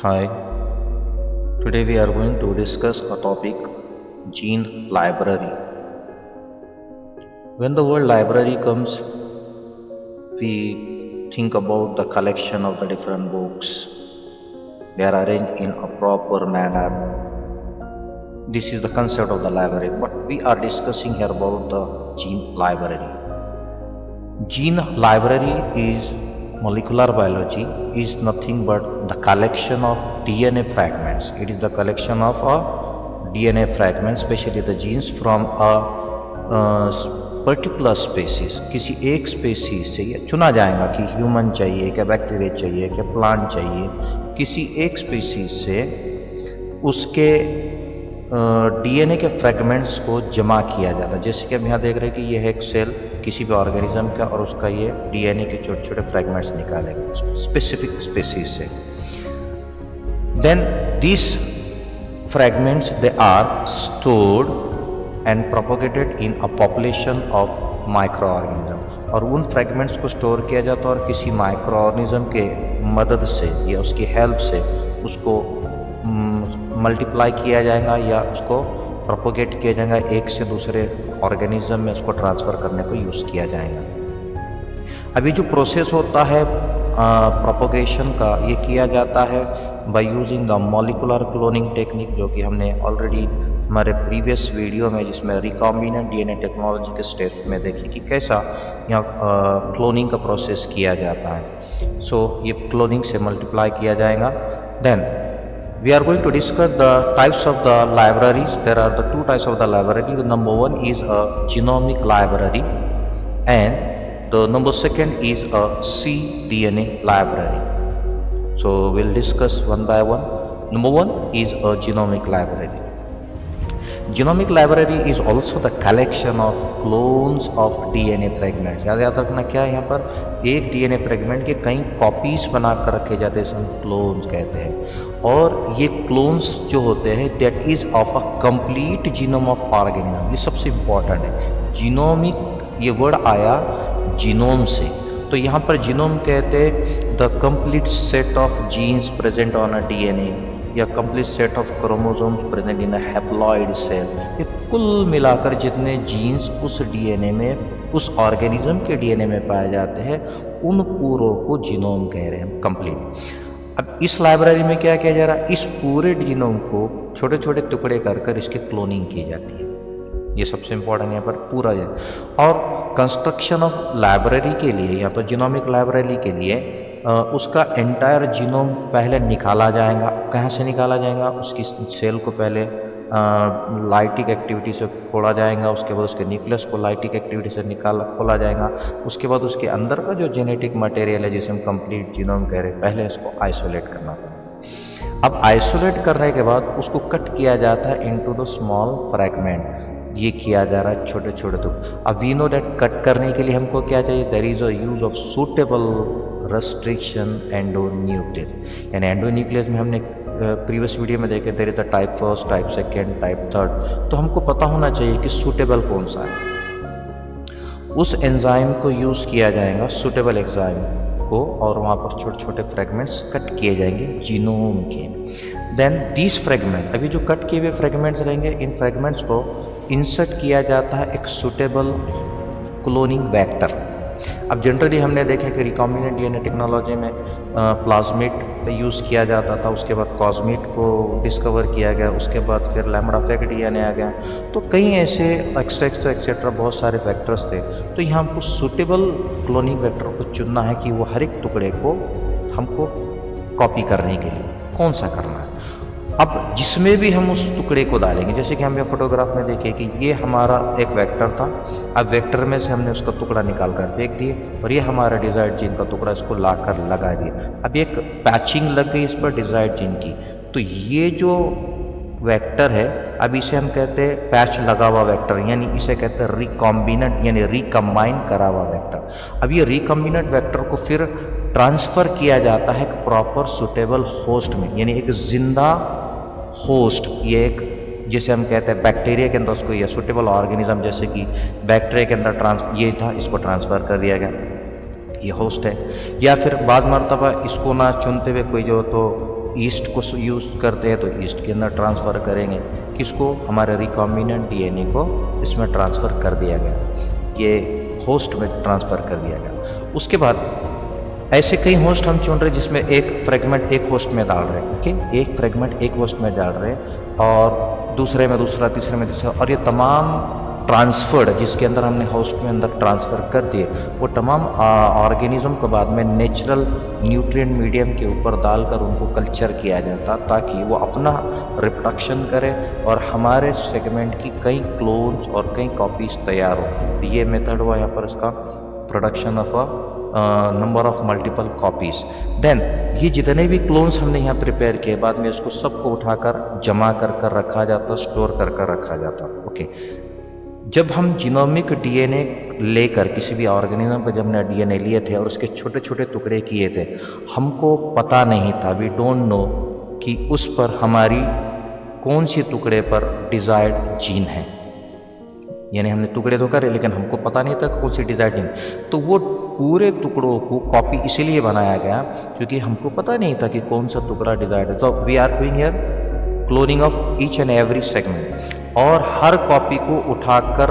Hi, today we are going to discuss a topic gene library. When the word library comes, we think about the collection of the different books. They are arranged in a proper manner. This is the concept of the library, but we are discussing here about the gene library. Gene library is molecular biology is nothing but the collection of DNA fragments. It is the collection of a DNA fragment, especially the genes from a particular species, किसी एक species से ये चुना जाएगा कि human चाहिए क्या, bacteria चाहिए क्या, प्लांट चाहिए, किसी एक स्पेसीज से उसके डीएनए के फ्रैगमेंट्स को जमा किया जाता है। जैसे कि हम यहाँ देख रहे हैं कि यह एक सेल किसी भी ऑर्गेनिज्म का और उसका ये डीएनए के छोटे छोटे फ्रैगमेंट्स निकालेंगे स्पेसिफिक स्पेसीज से। Then this fragments they are stored and propagated in a population of micro organism, और उन फ्रैगमेंट्स को स्टोर किया जाता है और किसी माइक्रो ऑर्गेनिज्म के मदद से या उसकी हेल्प से उसको मल्टीप्लाई किया जाएगा या उसको प्रोपोगेट किया जाएगा, एक से दूसरे ऑर्गेनिज्म में उसको ट्रांसफ़र करने को यूज़ किया जाएगा। अभी जो प्रोसेस होता है प्रोपोगेशन का, ये किया जाता है by using the molecular cloning technique, जो कि हमने ऑलरेडी हमारे प्रीवियस वीडियो में जिसमें रिकॉम्बिनेंट डीएनए टेक्नोलॉजी के स्टेप में देखी कि कैसा यहाँ क्लोनिंग का प्रोसेस किया जाता है। सो ये क्लोनिंग से मल्टीप्लाई किया जाएगा। Then we are going to discuss the types of the libraries. There are the two types of the library. The number one is a genomic library and the number second is a cDNA library. So we'll discuss one by one. Number one is a genomic library. Genomic library is also the collection of clones of DNA fragments. याद रखना क्या है, यहाँ पर एक DNA fragment के कई copies बना कर रखे जाते हैं, हम क्लोन्स कहते हैं। और ये क्लोन्स जो होते हैं that is of a complete genome of organism. ये सबसे इंपॉर्टेंट है। जीनोमिक ये वर्ड आया जीनोम से, तो यहाँ पर जीनोम कहते हैं the complete set of genes present on a DNA या complete set of chromosomes present in a haploid cell. ये कुल मिलाकर जितने जीन्स उस डीएनए में, उस ऑर्गेनिज्म के डीएनए में पाए जाते हैं, उन पूरों को जीनोम कह रहे हैं, कंप्लीट। अब इस लाइब्रेरी में क्या किया जा रहा है, इस पूरे जीनोम को छोटे छोटे टुकड़े कर इसकी क्लोनिंग की जाती है। ये सबसे इंपॉर्टेंट यहाँ पर पूरा है। और कंस्ट्रक्शन ऑफ लाइब्रेरी के लिए, यहाँ पर जीनोमिक लाइब्रेरी के लिए उसका एंटायर जीनोम पहले निकाला जाएगा। कहाँ से निकाला जाएगा, उसकी सेल को पहले लाइटिक एक्टिविटी से फोड़ा जाएगा, उसके बाद उसके न्यूक्लियस को लाइटिक एक्टिविटी से खोला जाएगा, उसके बाद उसके अंदर का जो जेनेटिक मटेरियल है जिसे हम कंप्लीट जीनोम कह रहे हैं, पहले इसको आइसोलेट करना पड़ेगा। अब आइसोलेट करने के बाद उसको कट किया जाता है इनटू द स्मॉल फ्रैगमेंट। ये किया जा रहा है छोटे छोटे। तो अब वी नो दैट कट करने के लिए हमको क्या चाहिए, there is a use of suitable restriction endonuclease. यानी एंडोन्यूक्लियस में हमने प्रीवियस वीडियो में देखे there is the type first, type second, type third. तो हमको पता होना चाहिए कि सूटेबल कौन सा है। उस एंजाइम को यूज किया जाएगा, सूटेबल एंजाइम को, और वहाँ पर छोटे छोटे फ्रेगमेंट्स कट किए जाएंगे जीनोम के। देन दिस फ्रेगमेंट, अभी जो कट किए हुए फ्रेगमेंट्स रहेंगे, इन फ्रेगमेंट्स को इंसर्ट किया जाता है एक सूटेबल क्लोनिंग वेक्टर। अब जनरली हमने देखा कि रिकॉम्बिनेंट डीएनए टेक्नोलॉजी में प्लाज्मिड यूज़ किया जाता था, उसके बाद कॉस्मिड को डिस्कवर किया गया, उसके बाद फिर लैम्बडा फेक डीएनए आ गया। तो कई ऐसे एक्सेट्रा बहुत सारे फैक्टर्स थे। तो यहाँ हमको सूटेबल क्लोनिंग वेक्टर को चुनना है कि वो हर एक टुकड़े को हमको कॉपी करने के लिए कौन सा करना है। अब जिसमें भी हम उस टुकड़े को डालेंगे, जैसे कि हम ये फोटोग्राफ में देखें कि ये हमारा एक वेक्टर था, अब वेक्टर में से हमने उसका टुकड़ा निकाल कर फेंक दिए और ये हमारा डिजायर्ड जीन का टुकड़ा, इसको लाकर लगा दिया। अब एक पैचिंग लग गई इस पर डिजायर्ड जीन की, तो ये जो वेक्टर है अब इसे हम कहते हैं पैच लगा हुआ वेक्टर, यानी इसे कहते हैं रिकॉम्बिनेंट यानी रिकम्बाइन करा हुआ वेक्टर। अब ये रिकम्बिनेंट वेक्टर को फिर ट्रांसफर किया जाता है एक प्रॉपर सुटेबल होस्ट में, यानी एक जिंदा होस्ट। ये एक जिसे हम कहते हैं बैक्टीरिया के अंदर उसको, या सुटेबल ऑर्गेनिज्म जैसे कि बैक्टीरिया के अंदर ये था, इसको ट्रांसफर कर दिया गया, ये होस्ट है। या फिर बाद मरतबा इसको ना चुनते हुए कोई जो तो ईस्ट को यूज करते हैं तो ईस्ट के अंदर ट्रांसफर करेंगे, किसको, हमारे रिकॉम्बिनेंट डीएनए को इसमें ट्रांसफर कर दिया गया, ये होस्ट में ट्रांसफर कर दिया गया। उसके बाद ऐसे कई होस्ट हम चुन रहे हैं जिसमें एक फ्रेगमेंट एक होस्ट में डाल रहे हैं, ओके, एक फ्रेगमेंट एक होस्ट में डाल रहे हैं और दूसरे में दूसरा, तीसरे में तीसरा, और ये तमाम ट्रांसफर्ड जिसके अंदर हमने होस्ट में अंदर ट्रांसफर कर दिए, वो तमाम ऑर्गेनिज्म को बाद में नेचुरल न्यूट्रिएंट मीडियम के ऊपर डालकर उनको कल्चर किया जाता ताकि वो अपना रिप्रोडक्शन करे और हमारे सेगमेंट की कई क्लोन्स और कई कॉपीज तैयार हो। ये मेथड हुआ यहाँ पर इसका production of number of multiple copies. Then ये जितने भी क्लोन्स हमने यहाँ प्रिपेयर किए बाद में इसको सबको उठाकर जमा कर रखा जाता, स्टोर कर रखा जाता, ओके। जब हम जीनोमिक डीएनए लेकर किसी भी ऑर्गेनिज्म को जब हमने डीएनए लिए थे और उसके छोटे छोटे टुकड़े किए थे, हमको पता नहीं था, वी डोंट नो कि उस पर हमारी कौन सी टुकड़े पर डिजायर्ड जीन है, यानी हमने टुकड़े तो करे लेकिन हमको पता नहीं था कौन सी डिजायर्ड जीन। तो वो पूरे टुकड़ों को कॉपी इसीलिए बनाया गया क्योंकि हमको पता नहीं था कि कौन सा टुकड़ा डिजायर्ड है। तो we are doing here cloning of each and every segment और हर कॉपी को उठाकर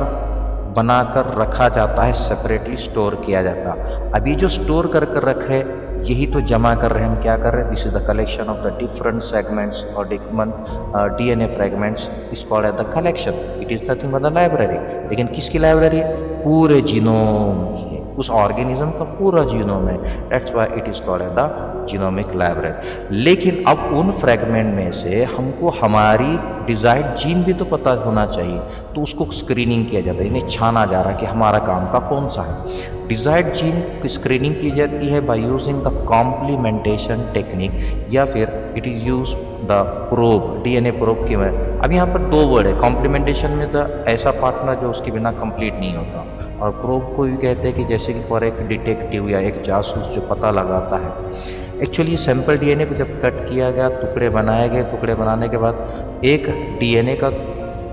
बनाकर रखा जाता है, सेपरेटली स्टोर किया जाता है। अभी जो स्टोर कर रखे यही तो जमा कर रहे हैं, हम क्या कर रहे हैं, this is the collection of the different segments और DNA fragments is called as the collection, it is nothing but the library. लेकिन किसकी लाइब्रेरी, पूरे जीनोम की, उस ऑर्गेनिज्म का पूरा जीनोम है, that's why it is called as the genomic library. लेकिन अब उन फ्रेगमेंट में से हमको हमारी डिजायर्ड जीन भी तो पता होना चाहिए, तो उसको स्क्रीनिंग किया जाता है, इन्हें छाना जा रहा है कि हमारा काम का कौन सा है। डिजायर्ड जीन की स्क्रीनिंग की जाती है by using the complementation technique या फिर it is use the probe, DNA probe की मदद। अब यहाँ पर दो वर्ड है, कॉम्प्लीमेंटेशन में तो ऐसा पार्टनर जो उसके बिना कंप्लीट नहीं होता, और प्रोब को भी कहते हैं कि जैसे कि फॉर एक डिटेक्टिव या एक जासूस जो पता लगाता है। एक्चुअली सैंपल डीएनए को जब कट किया गया, टुकड़े बनाए गए, टुकड़े बनाने के बाद एक डीएनए का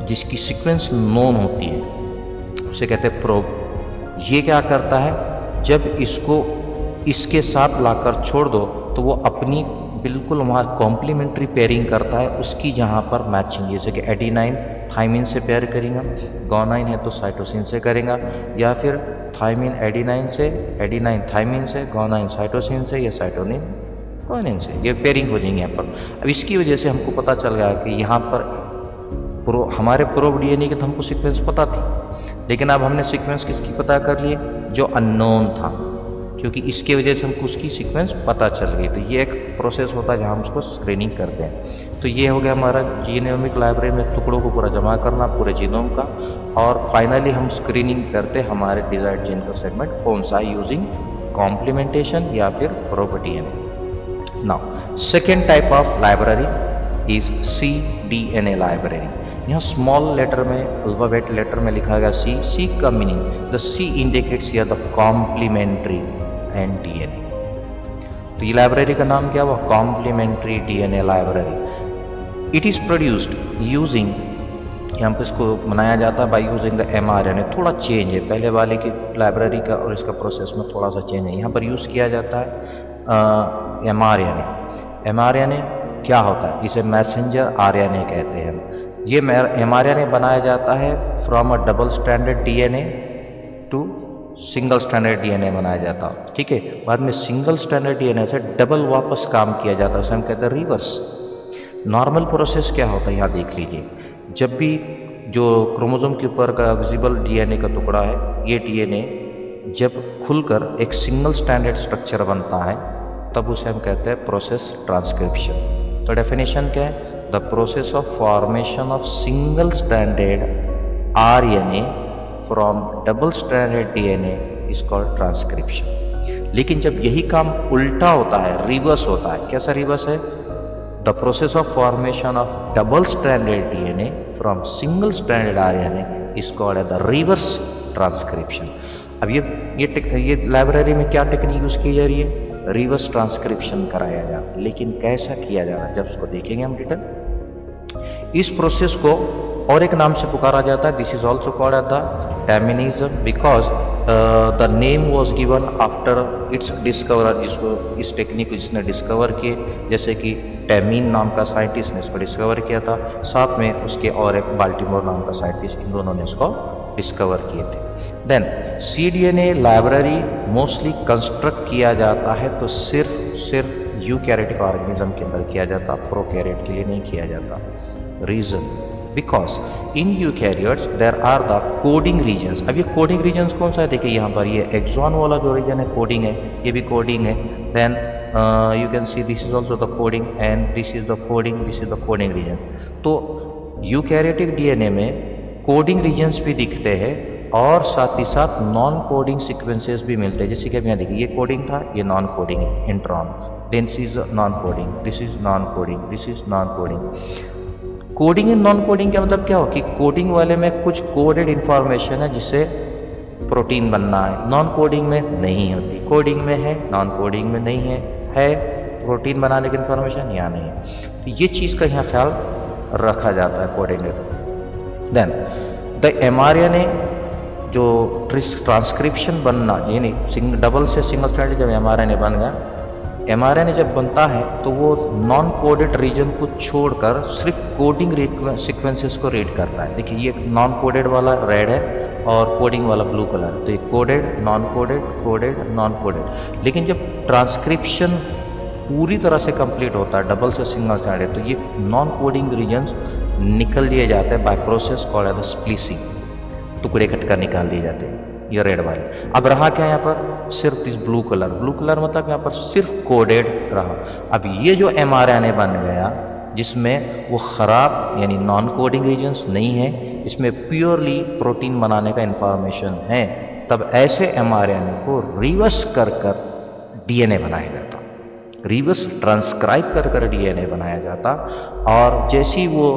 जिसकी सीक्वेंस नोन होती है उसे कहते हैं प्रोब। ये क्या करता है, जब इसको इसके साथ लाकर छोड़ दो तो वो अपनी बिल्कुल वहाँ कॉम्प्लीमेंट्री पेयरिंग करता है, उसकी जहाँ पर मैचिंग, जैसे कि एडिनाइन थाइमिन से पेयर करेगा, गोनाइन है तो साइटोसिन से करेगा, या फिर थाइमिन एडिनाइन से, एडिनाइन थाइमिन से, गोनाइन साइटोसिन से, या साइटोनिन गोनाइन से, ये पेयरिंग हो जाएंगे यहाँ पर। अब इसकी वजह से हमको पता चल गया कि यहाँ पर हमारे प्रोब डीएनए के तो हमको सीक्वेंस पता थी, लेकिन अब हमने सीक्वेंस किसकी पता कर लिए, जो अननोन था, क्योंकि इसकी वजह से हमको उसकी सीक्वेंस पता चल गई। तो ये एक प्रोसेस होता है जहाँ हम उसको स्क्रीनिंग करते हैं। तो ये हो गया हमारा जीनोमिक लाइब्रेरी में टुकड़ों को पूरा जमा करना पूरे जीनोम का, और फाइनली हम स्क्रीनिंग करते हमारे डिजायर्ड जीन का सेगमेंट कौन सा, यूजिंग कॉम्प्लीमेंटेशन या फिर probe DNA. Now second type of library is cDNA library. यहाँ स्मॉल लेटर में, अल्फाबेट लेटर में लिखा गया सी का meaning, the C indicates here the complementary and DNA. तो ये लाइब्रेरी का नाम क्या हुआ, complementary DNA library. It is produced using, यहाँ पे इसको बनाया जाता है बाय यूजिंग द mRNA। थोड़ा चेंज है पहले वाले की लाइब्रेरी का और इसका प्रोसेस में थोड़ा सा चेंज है। यहाँ पर यूज किया जाता है mRNA। mRNA क्या होता है, इसे मैसेंजर RNA कहते हैं। ये mRNA बनाया जाता है from a double stranded DNA to single stranded DNA बनाया जाता है, ठीक है। बाद में सिंगल स्ट्रैंडेड डीएनए से डबल वापस काम किया जाता है, उसे हम कहते हैं रिवर्स। नॉर्मल प्रोसेस क्या होता है यहाँ देख लीजिए, जब भी जो क्रोमोसोम के ऊपर का विजिबल डीएनए का टुकड़ा है, ये डीएनए जब खुलकर एक सिंगल स्ट्रैंडेड स्ट्रक्चर बनता है तब उसे हम कहते हैं प्रोसेस ट्रांसक्रिप्शन। तो डेफिनेशन क्या है, the process of formation of single stranded RNA from double stranded DNA is called transcription. लेकिन जब यही काम उल्टा होता है, रिवर्स होता है, कैसा रिवर्स है, the process of formation of double stranded DNA from single stranded RNA is called as the reverse transcription. अब ये लाइब्रेरी में क्या टेक्निक यूज की जा रही है, रिवर्स ट्रांसक्रिप्शन कराया जा रहा है। लेकिन कैसा किया जा रहा है जब उसको देखेंगे हम डिटेल। इस प्रोसेस को और एक नाम से पुकारा जाता है, this is also called as the terminism, because the name was given after its discoverer, जिसको इस टेक्निक को जिसने डिस्कवर किए, जैसे कि टेमीन नाम का साइंटिस्ट ने इसको डिस्कवर किया था, साथ में उसके और एक बाल्टीमोर नाम का साइंटिस्ट, इन दोनों ने इसको डिस्कवर किए थे। Then cDNA library mostly construct किया जाता है तो सिर्फ यूकैरियोटिक ऑर्गेनिज्म के अंदर किया जाता, प्रोकैरियोट के लिए नहीं किया जाता। Reason, because in eukaryotes there are the coding regions. अब ये कोडिंग रीजन्स कौन सा है, देखिए यहाँ पर ये एक्सॉन वाला जो रीजन है कोडिंग है, ये भी कोडिंग है। Then you can see this is also the coding and this is the coding, this is the coding region. तो यूकैरियोटिक डीएनए में कोडिंग रीजन्स भी दिखते हैं और साथ ही साथ नॉन कोडिंग सीक्वेंसेस भी मिलते हैं। जैसे कि अब यहाँ देखिए ये कोडिंग था, ये नॉन कोडिंग है, intron, this is non coding, this is non coding, this is non coding. Coding and non coding का मतलब क्या हो कि कोडिंग वाले में कुछ कोडेड इंफॉर्मेशन है जिससे प्रोटीन बनना है, नॉन कोडिंग में नहीं होती। कोडिंग में है, नॉन कोडिंग में नहीं है प्रोटीन बनाने की इंफॉर्मेशन यहाँ नहीं है। तो ये चीज़ का यहाँ ख्याल रखा जाता है कोऑर्डिनेटर। देन द mRNA जो ट्रांसक्रिप्शन बनना, यानी डबल से सिंगल स्ट्रैंडेड जब mRNA बन गया, mRNA जब बनता है तो वो नॉन कोडेड रीजन को छोड़कर सिर्फ कोडिंग सीक्वेंसेस को रीड करता है। देखिए ये नॉन कोडेड वाला रेड है और कोडिंग वाला ब्लू कलर, तो ये coded, non coded, coded, non coded. लेकिन जब ट्रांसक्रिप्शन पूरी तरह से कंप्लीट होता है डबल से सिंगल स्ट्रैंडेड, तो ये नॉन कोडिंग रीजन्स निकल दिए जाते हैं by process called as splicing, टुकड़े कट कर निकाल दिए जाते हैं, ये रेड वाले। अब रहा क्या यहाँ पर, सिर्फ इस ब्लू कलर मतलब यहाँ पर सिर्फ कोडेड रहा। अब ये जो mRNA बन गया जिसमें वो खराब यानी नॉन कोडिंग रीजन्स नहीं है, इसमें प्योरली प्रोटीन बनाने का इंफॉर्मेशन है, तब ऐसे mRNA को रिवर्स कर डीएनए बनाया जाता, रिवर्स ट्रांसक्राइब कर डीएनए बनाया जाता। और जैसी वो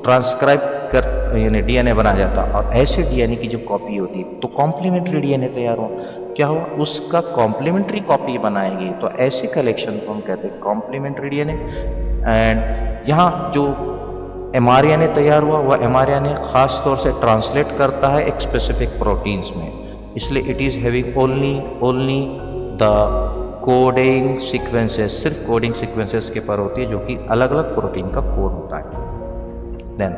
ट्रांसक्राइब कर यानी डीएनए बनाया जाता और ऐसे डीएनए की जो कॉपी होती तो कॉम्प्लीमेंट्री डीएनए तैयार हो, क्या हुआ, उसका कॉम्प्लीमेंट्री कॉपी बनाएगी, तो ऐसे कलेक्शन को हम कहते हैं कॉम्प्लीमेंट्री डीएनए। एंड यहाँ जो mRNA तैयार हुआ वह mRNA खास तौर से ट्रांसलेट करता है एक स्पेसिफिक प्रोटीन्स में, इसलिए it is having only the coding sequences, सिर्फ कोडिंग सीक्वेंसेस के पर होती है जो कि अलग अलग प्रोटीन का कोड होता है। Then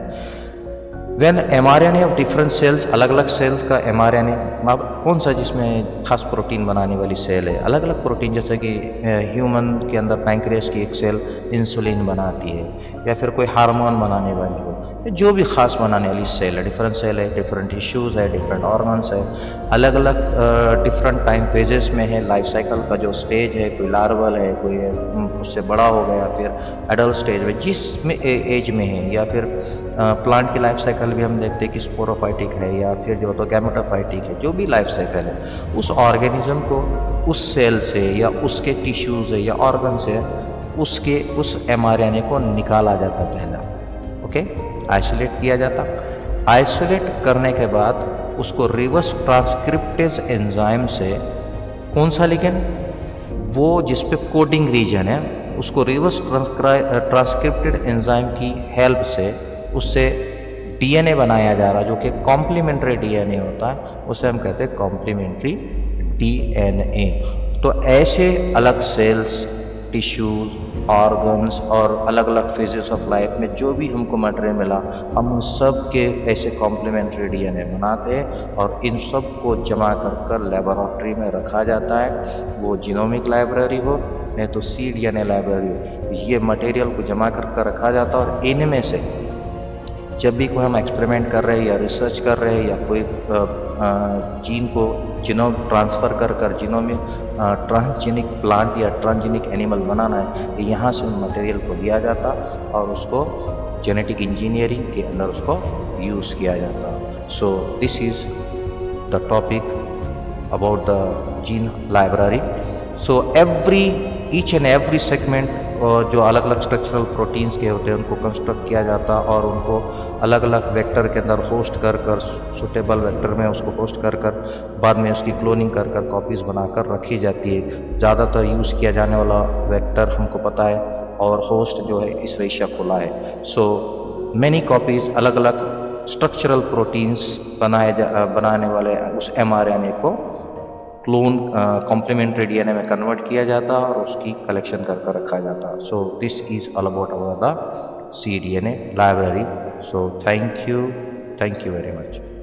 when mRNA of different cells, अलग अलग सेल्स का mRNA, अब कौन सा जिसमें खास प्रोटीन बनाने वाली सेल है, अलग अलग प्रोटीन, जैसे कि ह्यूमन के अंदर पैंक्रियास की एक सेल इंसुलिन बनाती है, या फिर कोई हार्मोन बनाने वाली हो, जो भी खास बनाने वाली सेल है, डिफरेंट सेल है, डिफरेंट टिश्यूज है, डिफरेंट ऑर्गन्स है, अलग अलग डिफरेंट टाइम फेजेस में है, लाइफ साइकिल का जो स्टेज है, कोई लार्वल है, कोई उससे बड़ा हो गया, फिर एडल्ट स्टेज में जिसमें एज में है, या फिर प्लांट की लाइफ साइकिल भी हम देखते हैं कि स्पोरोफाइटिक है या फिर जो तो गैमेटोफाइटिक है, जो भी लाइफ साइकिल है, उस ऑर्गेनिज्म को उस सेल से या उसके टिश्यूज से या ऑर्गन से उस mRNA को निकाला जाता पहला, ओके, आइसोलेट किया जाता। आइसोलेट करने के बाद उसको रिवर्स ट्रांसक्रिप्टेज एंजाइम से, कौन सा लिगेंड, वो जिस पे कोडिंग रीजन है, उसको रिवर्स ट्रांसक्रिप्टेड एंजाइम की हेल्प से उससे डीएनए बनाया जा रहा, जो कि कॉम्प्लीमेंट्री डीएनए होता है, उसे हम कहते हैं कॉम्प्लीमेंट्री डीएनए। तो ऐसे अलग सेल्स, टिश्यूज, ऑर्गन्स और अलग अलग फेजेस ऑफ लाइफ में जो भी हमको मटेरियल मिला, हम उन सब के ऐसे कॉम्प्लीमेंट्री डीएनए बनाते हैं और इन सब को जमा कर लेबोरेटरी में रखा जाता है, वो जीनोमिक लाइब्रेरी हो नहीं तो cDNA लाइब्रेरी हो, ये मटेरियल को जमा कर रखा जाता है। और इनमें से जब भी कोई हम एक्सपेरिमेंट कर रहे हैं या रिसर्च कर रहे हैं या कोई जीन को जीनोम ट्रांसफ़र कर जीनोम में ट्रांसजेनिक प्लांट या ट्रांसजेनिक एनिमल बनाना है, यहाँ से मटेरियल को लिया जाता और उसको जेनेटिक इंजीनियरिंग के अंदर उसको यूज़ किया जाता। So this is the topic about the gene library. So each and every segment जो अलग अलग स्ट्रक्चरल प्रोटीन्स के होते हैं उनको कंस्ट्रक्ट किया जाता और उनको अलग अलग वेक्टर के अंदर होस्ट कर सुटेबल वेक्टर में उसको होस्ट कर बाद में उसकी क्लोनिंग कर कॉपीज़ बनाकर रखी जाती है। ज़्यादातर यूज़ किया जाने वाला वेक्टर हमको पता है और होस्ट जो है इस रेशिया खोला है। सो मैनी कॉपीज़, अलग अलग स्ट्रक्चरल प्रोटीन्स बनाने वाले उस mRNA को क्लोन कॉम्प्लीमेंट्री डीएनए में कन्वर्ट किया जाता और उसकी कलेक्शन कर रखा जाता। So this is all about our the cDNA library. So thank you very much.